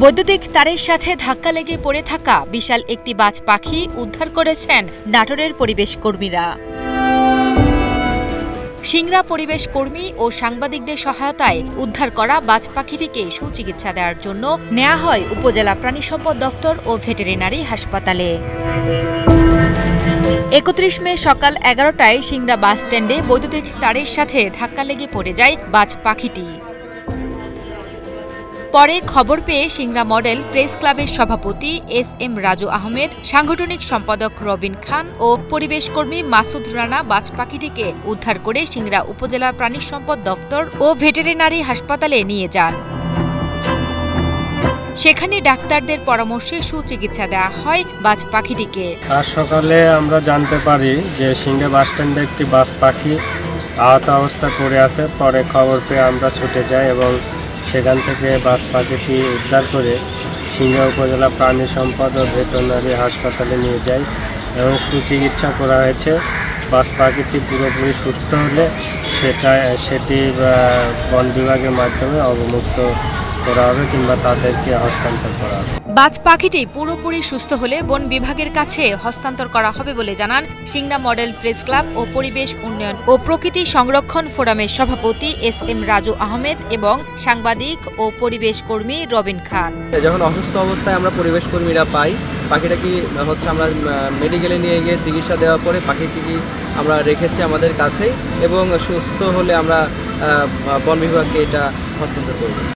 বৈদ্যুতিক তারের সাথে ধাক্কা লেগে পড়ে থাকা বিশাল একটি বাজ পাখি উদ্ধার করেছেন নাটোরের পরিবেশ কর্মীরা। সিংড়া পরিবেশ কর্মী ও সাংবাদিকদের সহায়তায় উদ্ধার করা বাজ পাখিটিকে সুচিকিৎসা দেওয়ার জন্য নেওয়া হয় উপজেলা প্রাণী সম্পদ দফতর ও ভেটেরিনারি হাসপাতালে। ৩১ মে সকাল ১১টায় সিংড়া বাস স্ট্যান্ডে বৈদ্যুতিক তারের সাথে ধাক্কা লেগে পড়ে যায় বাজ পাখিটি। পরে খবর পেয়ে সিংড়া মডেল প্রেস ক্লাবের সভাপতি এস.এম. রাজু আহমেদ, সাংগঠনিক সম্পাদক রবিন খান ও পরিবেশ কর্মী মাসুদ রানা বাজ পাখিটিকে উদ্ধার করে সিংড়া উপজেলা প্রাণী সম্পদ দফতর ও ভেটেরিনারি হাসপাতালে নিয়ে যান। সেখানে ডাক্তারদের পরামর্শে সুচিকিৎসা দেওয়া হয় বাজ পাখিটিকে। আজ সকালে আমরা জানতে পারি যে সিংড়া বাস স্ট্যান্ডে একটি বাজ পাখি আহত অবস্থা পড়ে আছে। পরে খবর পেয়ে আমরা ছুটে যাই এবং সেখান থেকে বাজ পাখিটি উদ্ধার করে সিংড়া উপজেলা প্রাণী সম্পদ ও ভেটেরিনারি হাসপাতালে নিয়ে যাই এবং সুচিকিৎসা করা হয়েছে। বাজ পাখিটি পুরোপুরি সুস্থ হলে সেটি বন বিভাগের মাধ্যমে অবমুক্ত করা হবে কিংবা তাদেরকে হস্তান্তর করা হবে। বাজ পাখিটি পুরোপুরি সুস্থ হলে বন বিভাগের কাছে হস্তান্তর করা হবে বলে জানান সিংড়া মডেল প্রেস ক্লাব ও পরিবেশ উন্নয়ন ও প্রকৃতি সংরক্ষণ ফোরামের সভাপতি এস.এম. রাজু আহমেদ এবং সাংবাদিক ও পরিবেশ কর্মী রবিন খান। যখন অসুস্থ অবস্থায় আমরা পরিবেশ কর্মীরা পাই, পাখিটাকে আমরা মেডিকেলে নিয়ে গিয়ে চিকিৎসা দেওয়ার পরে পাখিটিকে আমরা রেখেছি আমাদের কাছেই এবং সুস্থ হলে আমরা বন বিভাগকে এটা হস্তান্তর করব।